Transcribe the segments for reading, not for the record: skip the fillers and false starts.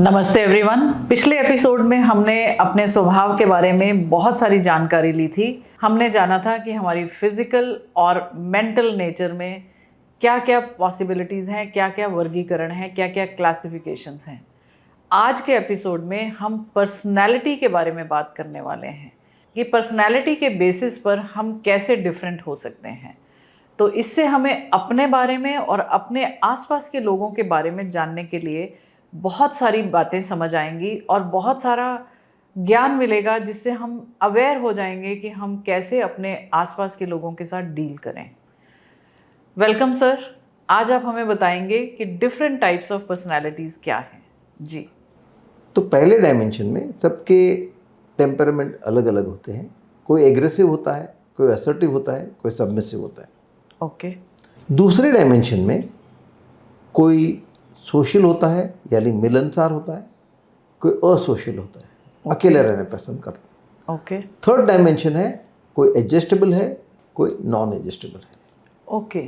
नमस्ते एवरीवन। पिछले एपिसोड में हमने अपने स्वभाव के बारे में बहुत सारी जानकारी ली थी। हमने जाना था कि हमारी फिजिकल और मेंटल नेचर में क्या क्या पॉसिबिलिटीज़ हैं, क्या क्या वर्गीकरण हैं, क्या क्या क्लासिफिकेशंस हैं। आज के एपिसोड में हम पर्सनैलिटी के बारे में बात करने वाले हैं कि पर्सनैलिटी के बेसिस पर हम कैसे डिफरेंट हो सकते हैं। तो इससे हमें अपने बारे में और अपने आसपास के लोगों के बारे में जानने के लिए बहुत सारी बातें समझ आएंगी और बहुत सारा ज्ञान मिलेगा, जिससे हम अवेयर हो जाएंगे कि हम कैसे अपने आसपास के लोगों के साथ डील करें। Welcome sir. आज आप हमें बताएंगे कि डिफरेंट टाइप्स ऑफ पर्सनालिटीज़ क्या हैं। जी। तो पहले डायमेंशन में सबके टेम्परामेंट अलग अलग होते हैं। कोई एग्रेसिव होता है, कोई असर्टिव होता है, कोई सबमिसिव होता है। ओके। दूसरे डायमेंशन में कोई सोशल होता है यानी मिलनसार होता है, कोई असोशल होता है, अकेले रहना पसंद करता है। ओके। थर्ड डायमेंशन है कोई एडजस्टेबल है, कोई नॉन एडजस्टेबल है। ओके।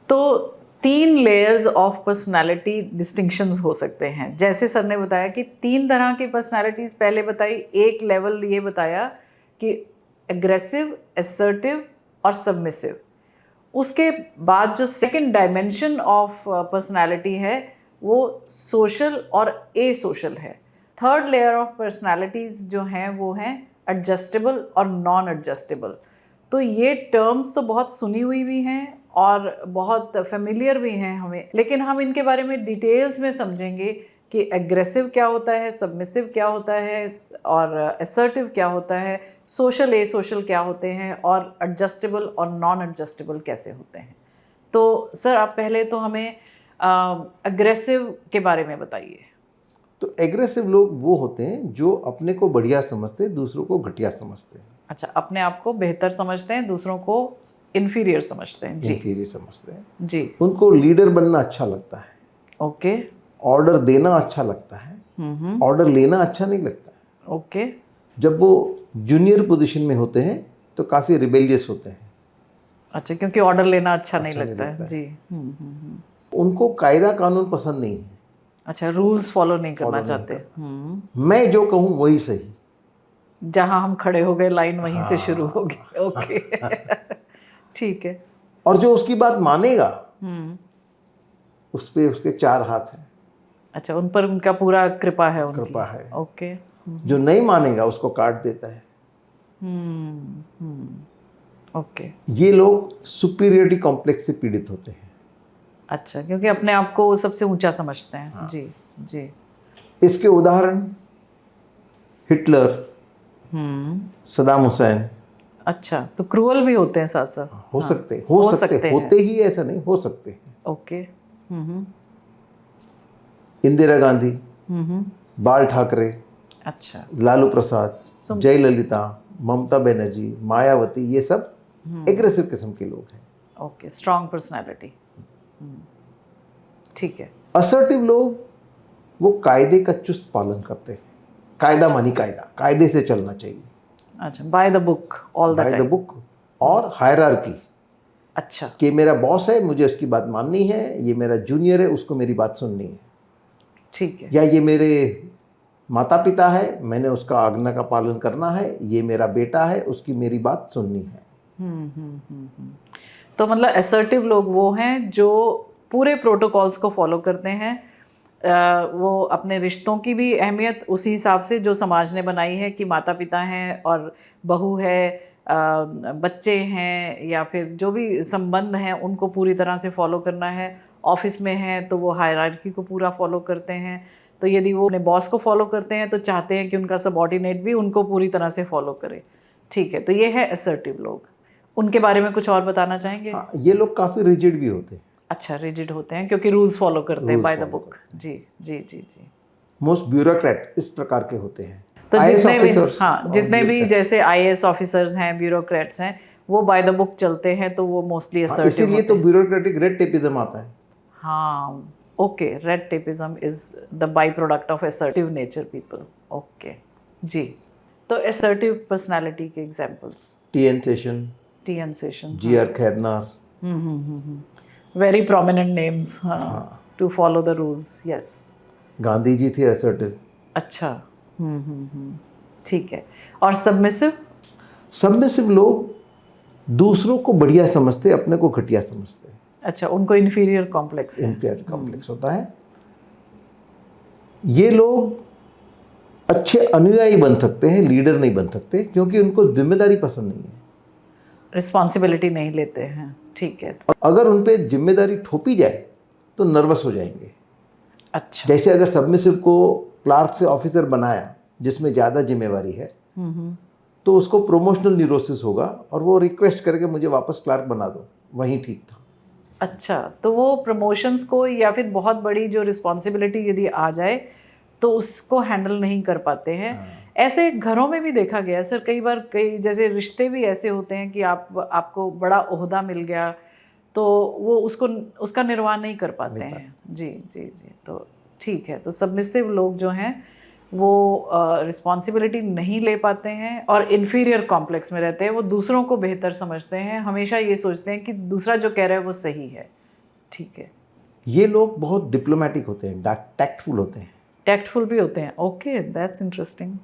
तो 3 लेयर्स ऑफ पर्सनालिटी डिस्टिंक्शंस हो सकते हैं। जैसे सर ने बताया कि 3 तरह की पर्सनालिटीज़ पहले बताई। एक लेवल ये बताया कि एग्रेसिव, असर्टिव और सबमिसिव। उसके बाद जो सेकंड डायमेंशन ऑफ पर्सनालिटी है वो सोशल और ए सोशल है। थर्ड लेयर ऑफ पर्सनालिटीज़ जो हैं वो हैं एडजस्टेबल और नॉन एडजस्टेबल। तो ये टर्म्स तो बहुत सुनी हुई भी हैं और बहुत फेमिलियर भी हैं हमें, लेकिन हम इनके बारे में डिटेल्स में समझेंगे कि एग्रेसिव क्या होता है, सबमिसिव क्या होता है और असर्टिव क्या होता है, सोशल ए सोशल क्या होते हैं और एडजस्टेबल और नॉन एडजस्टेबल कैसे होते हैं। तो सर आप पहले तो हमें एग्रेसिव के बारे में बताइए। तो एग्रेसिव लोग वो होते हैं जो अपने को बढ़िया समझते हैं, दूसरों को घटिया समझते हैं। अच्छा, अपने आप को बेहतर समझते हैं, दूसरों को इन्फीरियर समझते हैं। जी। इन्फीरियर समझते हैं। जी। उनको लीडर बनना अच्छा लगता है, ओके। ऑर्डर देना अच्छा लगता है, ऑर्डर लेना अच्छा नहीं लगता है। ओके। जब वो जूनियर पोजीशन में होते हैं तो काफ़ी रिबेलियस होते हैं। अच्छा, क्योंकि ऑर्डर लेना अच्छा नहीं नहीं लगता है। लगता है। जी। उनको कायदा कानून पसंद नहीं है। अच्छा, रूल्स फॉलो नहीं करना नहीं चाहते। मैं जो कहूँ वही सही। जहाँ हम खड़े हो गए लाइन वहीं से शुरू होगी। ओके। ठीक है। और जो उसकी बात मानेगा उस पे उसके 4 हाथ हैं। अच्छा, उन पर उनका पूरा कृपा है, उनकी कृपा है। ओके। जो नहीं मानेगा उसको काट देता है। ओके। ये लोग सुपीरियरिटी कॉम्प्लेक्स से पीड़ित होते हैं। अच्छा, क्योंकि अपने आप को वो सबसे ऊंचा समझते हैं। हाँ। जी। जी। इसके उदाहरण हिटलर, सदाम हुसैन। अच्छा, तो क्रूअल भी होते हैं साथ साथ। हो हाँ, सकते होते ही ऐसा नहीं हो सकते हैं। ओके। इंदिरा गांधी, बाल ठाकरे, अच्छा, लालू प्रसाद, जयललिता, ममता बनर्जी, मायावती, ये सब एग्रेसिव किस्म के लोग हैं। Okay, strong personality. ठीक है। असर्टिव लोग वो कायदे का चुस्त पालन करते हैं। कायदा मानी कायदा, कायदे से चलना चाहिए। अच्छा, bye the book all the by the time. Book और हायरार्की। अच्छा। कि मेरा बॉस है, मुझे उसकी बात माननी है, ये मेरा जूनियर है, उसको मेरी बात सुननी है। ठीक है। या ये मेरे माता पिता है, मैंने उसका आज्ञा का पालन करना है, ये मेरा बेटा है, उसकी मेरी बात सुननी है। तो मतलब असर्टिव लोग वो हैं जो पूरे प्रोटोकॉल्स को फॉलो करते हैं। वो अपने रिश्तों की भी अहमियत उसी हिसाब से जो समाज ने बनाई है कि माता पिता हैं और बहू है, बच्चे हैं, या फिर जो भी संबंध हैं उनको पूरी तरह से फॉलो करना है। ऑफिस में हैं तो वो हायरार्की को पूरा फॉलो करते हैं। तो यदि वो अपने बॉस को फॉलो करते हैं तो चाहते हैं कि उनका सबऑर्डिनेट भी उनको पूरी तरह से फॉलो करे। ठीक है, तो ये है असर्टिव लोग। उनके बारे में कुछ और बताना चाहेंगे? हाँ, ये लोग काफ़ी रिजिड भी होते हैं। अच्छा, रिजिड होते हैं क्योंकि रूल्स फॉलो करते हैं बाय द बुक। जी जी जी जी। मोस्ट ब्यूरोक्रेट इस प्रकार के होते हैं। तो जितने भी जैसे आईएएस ऑफिसर्स हैं, ब्यूरोक्रेट्स हैं, वो बाय द बुक चलते हैं, तो वो मोस्टली असर्टिव होते हैं। इसीलिए तो ब्यूरोक्रेटिक रेड टेपिज्म आता है। हाँ, okay. Red tapism is the by product of assertive nature people. Okay ji. तो असर्टिव पर्सनालिटी के examples. T N Seshan, T N Seshan, G R Khairnar. Very prominent names to follow the rules. Yes. Gandhi ji थे असर्टिव। अच्छा। ठीक है। और सबमिसिव? सबमिसिव लोग दूसरों को बढ़िया समझते, अपने को घटिया समझते हैं। अच्छा, उनको इन्फीरियर कॉम्प्लेक्स है। इंफीरियर कॉम्प्लेक्स होता है। ये लोग अच्छे अनुयायी बन सकते हैं, लीडर नहीं बन सकते, क्योंकि उनको जिम्मेदारी पसंद नहीं है, रिस्पॉन्सिबिलिटी नहीं लेते हैं। ठीक है। और अगर उन पे जिम्मेदारी थोपी जाए तो नर्वस हो जाएंगे। अच्छा। जैसे अगर सबमिसिव को क्लार्क से ऑफिसर बनाया जिसमें ज़्यादा जिम्मेवारी है, तो उसको प्रोमोशनल न्यूरोसिस होगा और वो रिक्वेस्ट करके मुझे वापस क्लार्क बना दो, वहीं ठीक था। अच्छा, तो वो प्रमोशंस को या फिर बहुत बड़ी जो रिस्पॉन्सिबिलिटी यदि आ जाए तो उसको हैंडल नहीं कर पाते हैं। ऐसे घरों में भी देखा गया है सर, कई बार कई जैसे रिश्ते भी ऐसे होते हैं कि आपको बड़ा ओहदा मिल गया तो वो उसका निर्वाह नहीं कर पाते हैं। जी जी जी। तो ठीक है, तो सबमिसिव लोग जो हैं वो रिस्पॉन्सिबिलिटी नहीं ले पाते हैं और इन्फीरियर कॉम्प्लेक्स में रहते हैं। वो दूसरों को बेहतर समझते हैं, हमेशा ये सोचते हैं कि दूसरा जो कह रहा है वो सही है। ठीक है। ये लोग बहुत डिप्लोमेटिक होते हैं, टैक्टफुल होते हैं। टैक्टफुल भी होते हैं। Okay, that's interesting.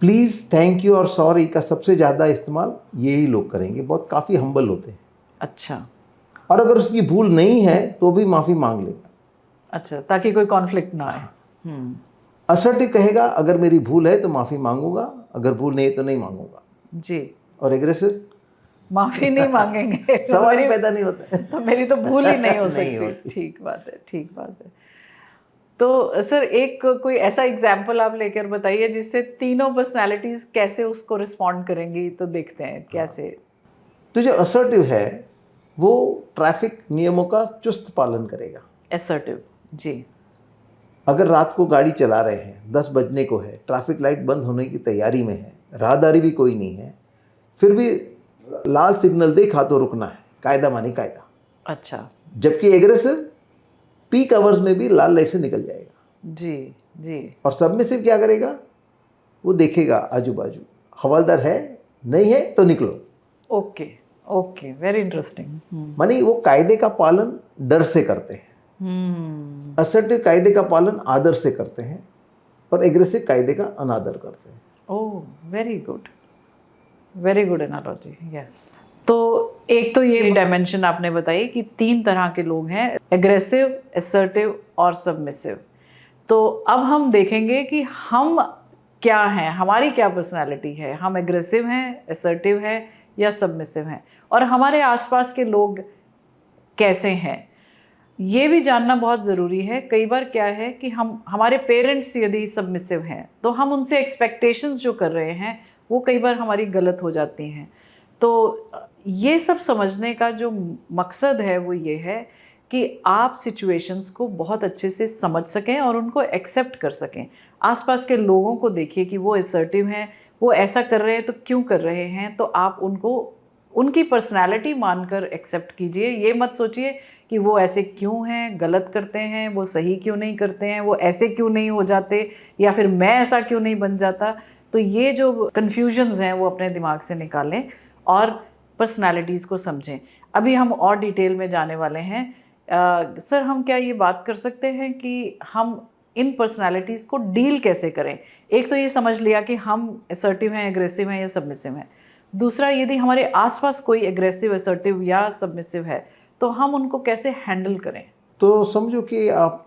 Please, thank you और सॉरी का सबसे ज़्यादा इस्तेमाल यही लोग करेंगे। बहुत काफ़ी हम्बल होते हैं। अच्छा। और अगर उसकी भूल नहीं है तो भी माफ़ी मांग लेगा। अच्छा, ताकि कोई कॉन्फ्लिक्ट ना आए। असर्टिव कहेगा अगर मेरी भूल है तो माफ़ी मांगूंगा, अगर भूल नहीं है तो नहीं मांगूंगा। जी। और एग्रेसिव माफ़ी नहीं मांगेंगे। सवाल ही पैदा नहीं होता है। तो मेरी तो भूल ही नहीं हो नहीं सकती। होती। ठीक बात है, ठीक बात है। तो सर एक कोई ऐसा एग्जाम्पल आप लेकर बताइए जिससे तीनों पर्सनालिटीज कैसे उसको रिस्पॉन्ड करेंगी, तो देखते हैं कैसे। तो जो असर्टिव है वो ट्रैफिक नियमों का चुस्त पालन करेगा। असर्टिव। जी। अगर रात को गाड़ी चला रहे हैं, 10 बजने को है, ट्रैफिक लाइट बंद होने की तैयारी में है, राहदारी भी कोई नहीं है, फिर भी लाल सिग्नल देखा तो रुकना है, कायदा मानी कायदा। अच्छा। जबकि एग्रेसिव पीक आवर्स में भी लाल लाइट से निकल जाएगा। जी जी। और सबमिसिव क्या करेगा, वो देखेगा आजू बाजू, हवलदार है नहीं है तो निकलो। Okay okay, very interesting. मानी वो कायदे का पालन डर से करते हैं। असर्टिव कायदे का पालन आदर से करते हैं और एग्रेसिव कायदे का अनादर करते हैं। Oh, very good, very good analogy. Yes. तो एक तो ये डायमेंशन आपने बताई कि 3 तरह के लोग हैं, एग्रेसिव, असर्टिव और सबमिसिव। तो अब हम देखेंगे कि हम क्या हैं, हमारी क्या पर्सनालिटी है, हम एग्रेसिव हैं, असर्टिव हैं या सबमिसिव हैं, और हमारे आसपास के लोग कैसे हैं ये भी जानना बहुत ज़रूरी है। कई बार क्या है कि हमारे पेरेंट्स यदि सबमिसिव हैं तो हम उनसे एक्सपेक्टेशंस जो कर रहे हैं वो कई बार हमारी गलत हो जाती हैं। तो ये सब समझने का जो मकसद है वो ये है कि आप सिचुएशंस को बहुत अच्छे से समझ सकें और उनको एक्सेप्ट कर सकें। आसपास के लोगों को देखिए कि वो असर्टिव हैं, वो ऐसा कर रहे हैं तो क्यों कर रहे हैं, तो आप उनको उनकी पर्सनैलिटी मानकर एक्सेप्ट कीजिए। ये मत सोचिए कि वो ऐसे क्यों हैं, गलत करते हैं, वो सही क्यों नहीं करते हैं, वो ऐसे क्यों नहीं हो जाते, या फिर मैं ऐसा क्यों नहीं बन जाता। तो ये जो कन्फ्यूजन्स हैं वो अपने दिमाग से निकालें और पर्सनालिटीज़ को समझें। अभी हम और डिटेल में जाने वाले हैं। सर, हम क्या ये बात कर सकते हैं कि हम इन पर्सनालिटीज़ को डील कैसे करें? एक तो ये समझ लिया कि हम असर्टिव हैं, एग्रेसिव हैं या सबमिसिव हैं। दूसरा, यदि हमारे आसपास कोई एग्रेसिव, असर्टिव या सबमिसिव है तो हम उनको कैसे हैंडल करें? तो समझो कि आप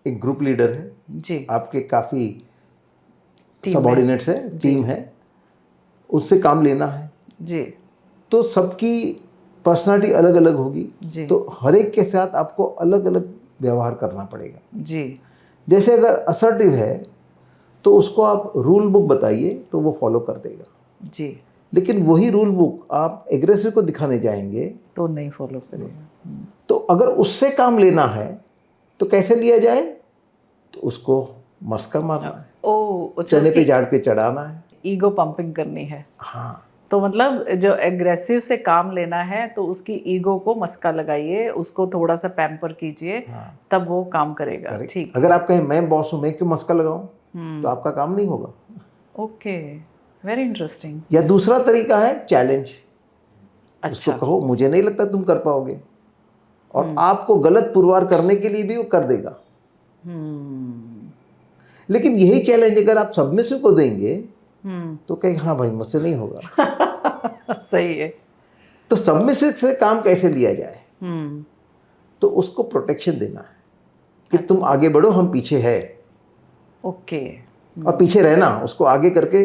एक ग्रुप लीडर है जी। आपके काफ़ी सबऑर्डिनेट्स है, टीम है, उससे काम लेना है जी। तो सबकी पर्सनालिटी अलग अलग होगी जी। तो हर एक के साथ आपको अलग अलग व्यवहार करना पड़ेगा। जी। जैसे अगर असर्टिव है तो उसको आप रूल बुक बताइए तो वो फॉलो कर देगा। जी। लेकिन वही रूल बुक आप एग्रेसिव को दिखाने जाएंगे तो नहीं फॉलो करेगा। तो अगर उससे काम लेना है तो कैसे लिया जाए, तो उसको मस्का मारना है, ओ, चने पे झाड़ पे चढ़ाना है, ईगो पंपिंग करनी है। हाँ। तो मतलब जो एग्रेसिव से काम लेना है तो उसकी ईगो को मस्का लगाइए, उसको थोड़ा सा पैम्पर कीजिए, हाँ। तब वो काम करेगा। ठीक। अगर आप कहें मैं बॉस हूँ, मैं क्यों मस्का लगाऊं, तो आपका काम नहीं होगा। Okay, very interesting. या दूसरा तरीका है चैलेंज। अच्छा। उसको कहो मुझे नहीं लगता तुम कर पाओगे, और आपको गलत पुरवार करने के लिए भी वो कर देगा। लेकिन यही चैलेंज अगर आप सबमिसिव को देंगे तो कहे हाँ भाई मुझसे नहीं होगा। सही है। तो सबमिसिव से काम कैसे लिया जाए? तो उसको प्रोटेक्शन देना है कि तुम आगे बढ़ो, हम पीछे है। ओके। और पीछे रहना, उसको आगे करके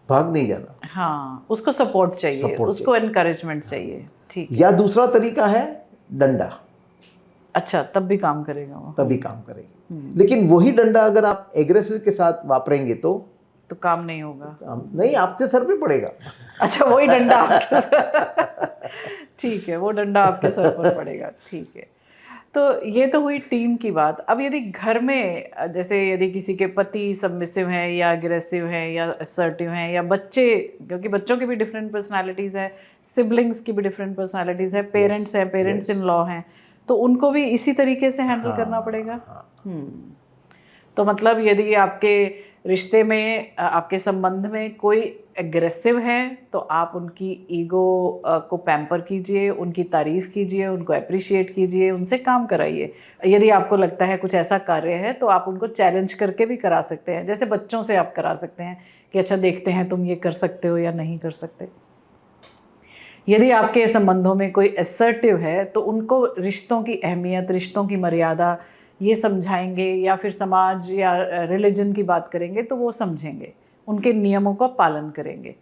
भाग नहीं जाना। हाँ, उसको सपोर्ट चाहिए, Support उसको एनकरेजमेंट चाहिए। ठीक है। या दूसरा तरीका है डंडा। अच्छा, तब भी काम करेगा वो? तभी काम करेगी। लेकिन वही डंडा अगर आप एग्रेसिव के साथ वापरेंगे तो काम नहीं होगा। नहीं, आपके सर पे पड़ेगा। अच्छा, वही डंडा आपके सर ठीक है, वो डंडा आपके सर पर पड़ेगा। ठीक है। तो ये तो हुई टीम की बात। अब यदि घर में, जैसे यदि किसी के पति सबमिसिव हैं या अग्रेसिव हैं या असर्टिव हैं, या बच्चे, क्योंकि बच्चों की भी डिफरेंट पर्सनालिटीज़ है, सिबलिंग्स की भी डिफरेंट पर्सनालिटीज़ है, पेरेंट्स हैं, पेरेंट्स इन लॉ हैं, तो उनको भी इसी तरीके से हैंडल करना पड़ेगा। तो मतलब यदि आपके रिश्ते में, आपके संबंध में कोई एग्रेसिव है तो आप उनकी ईगो को पैम्पर कीजिए, उनकी तारीफ़ कीजिए, उनको अप्रिशिएट कीजिए, उनसे काम कराइए। यदि आपको लगता है कुछ ऐसा कार्य है तो आप उनको चैलेंज करके भी करा सकते हैं, जैसे बच्चों से आप करा सकते हैं कि अच्छा देखते हैं तुम ये कर सकते हो या नहीं कर सकते। यदि आपके संबंधों में कोई असर्टिव है तो उनको रिश्तों की अहमियत, रिश्तों की मर्यादा ये समझाएंगे, या फिर समाज या रिलीजन की बात करेंगे तो वो समझेंगे, उनके नियमों का पालन करेंगे।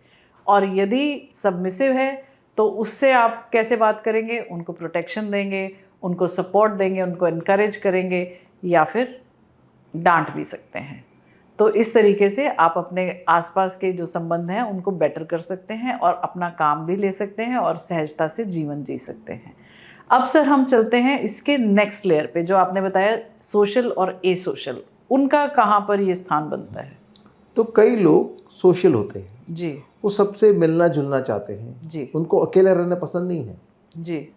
और यदि सबमिसिव है तो उससे आप कैसे बात करेंगे? उनको प्रोटेक्शन देंगे, उनको सपोर्ट देंगे, उनको इनकरेज करेंगे, या फिर डांट भी सकते हैं। तो इस तरीके से आप अपने आसपास के जो संबंध हैं उनको बेटर कर सकते हैं और अपना काम भी ले सकते हैं और सहजता से जीवन जी सकते हैं। अब सर हम चलते हैं इसके नेक्स्ट लेयर पे, जो आपने बताया सोशल और ए सोशल, उनका कहाँ पर ये स्थान बनता है? तो कई लोग सोशल होते हैं जी, वो सबसे मिलना जुलना चाहते हैं जी, उनको अकेला रहना पसंद नहीं है। जी,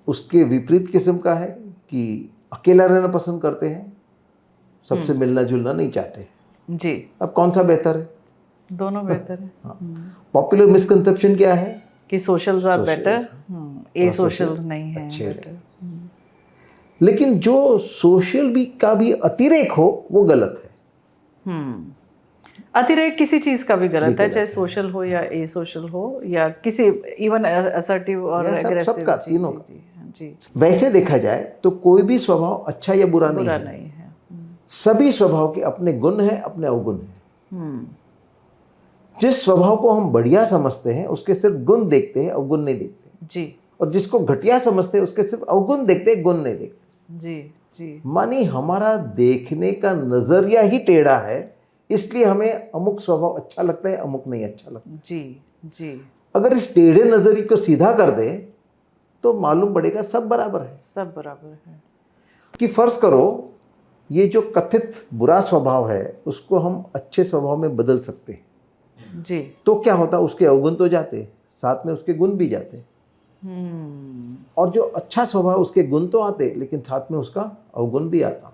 उसके विपरीत किस्म का है कि अकेला रहना पसंद करते हैं, सबसे मिलना जुलना नहीं चाहते। जी। अब कौन सा बेहतर है? दोनों बेहतर है। हाँ। पॉपुलर मिसकंसेप्शन क्या है कि सोशल्स आर बेटर, ए और सोशल्स नहीं है अच्छे बेटर। लेकिन जो सोशल भी का भी अतिरेक हो वो गलत है। अतिरेक किसी चीज का भी गलत है, चाहे सोशल हो या ए सोशल हो या किसी इवन असर्टिव और एग्रेसिव, सबका, तीनों का। जी। वैसे देखा जाए तो कोई भी स्वभाव अच्छा या बुरा नहीं है। सभी स्वभाव के अपने गुण हैं, अपने अवगुण हैं। जिस स्वभाव को हम बढ़िया समझते हैं उसके सिर्फ गुण देखते हैं, अवगुण नहीं देखते जी। और जिसको घटिया समझते हैं उसके सिर्फ अवगुण देखते हैं, गुण नहीं देखते। जी, जी। मानी हमारा देखने का नजरिया ही टेढ़ा है, इसलिए हमें अमुक स्वभाव अच्छा लगता है, अमुक नहीं अच्छा लगता। जी, जी। अगर इस टेढ़े नजरिए को सीधा कर दे तो मालूम पड़ेगा सब बराबर है। सब बराबर है। कि फर्ज करो ये जो कथित बुरा स्वभाव है उसको हम अच्छे स्वभाव में बदल सकते हैं। जी। तो क्या होता, उसके अवगुण तो जाते, साथ में उसके गुण भी जाते। और जो अच्छा स्वभाव, उसके गुण तो आते लेकिन साथ में उसका अवगुण भी आता।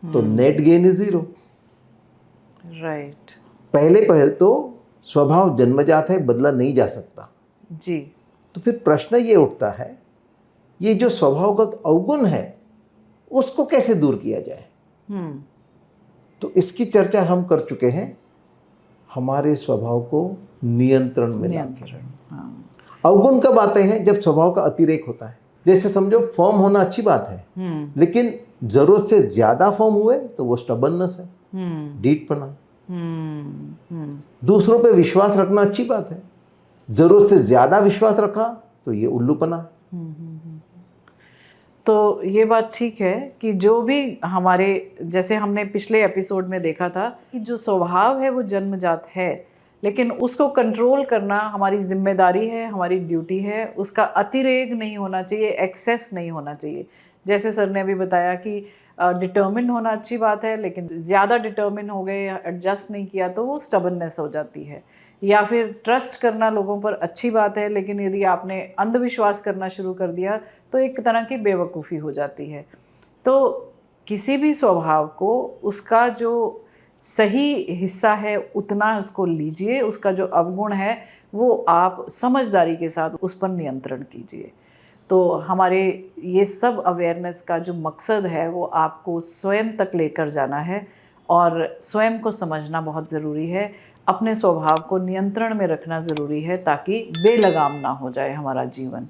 तो नेट गेन इज 0। राइट। पहले तो स्वभाव जन्मजात है, बदला नहीं जा सकता। जी। तो फिर प्रश्न ये उठता है, ये जो स्वभावगत अवगुण है उसको कैसे दूर किया जाए? तो इसकी चर्चा हम कर चुके हैं, हमारे स्वभाव को नियंत्रण में लाके। अवगुण कब आते हैं? जब स्वभाव का अतिरेक होता है। जैसे समझो फर्म होना अच्छी बात है, लेकिन जरूरत से ज्यादा फर्म हुए तो वो स्टबर्ननेस है, ढीठपना। दूसरों पे विश्वास रखना अच्छी बात है, जरूरत से ज्यादा विश्वास रखा तो ये उल्लूपना। तो ये बात ठीक है कि जो भी हमारे, जैसे हमने पिछले एपिसोड में देखा था कि जो स्वभाव है वो जन्मजात है, लेकिन उसको कंट्रोल करना हमारी जिम्मेदारी है, हमारी ड्यूटी है। उसका अतिरेक नहीं होना चाहिए, एक्सेस नहीं होना चाहिए। जैसे सर ने अभी बताया कि डिटर्मिन होना अच्छी बात है, लेकिन ज़्यादा डिटर्मिन हो गए, एडजस्ट नहीं किया तो वो स्टबर्ननेस हो जाती है। या फिर ट्रस्ट करना लोगों पर अच्छी बात है, लेकिन यदि आपने अंधविश्वास करना शुरू कर दिया तो एक तरह की बेवकूफ़ी हो जाती है। तो किसी भी स्वभाव को उसका जो सही हिस्सा है उतना उसको लीजिए, उसका जो अवगुण है वो आप समझदारी के साथ उस पर नियंत्रण कीजिए। तो हमारे ये सब अवेयरनेस का जो मकसद है वो आपको स्वयं तक लेकर जाना है और स्वयं को समझना बहुत ज़रूरी है। अपने स्वभाव को नियंत्रण में रखना ज़रूरी है ताकि बेलगाम ना हो जाए हमारा जीवन।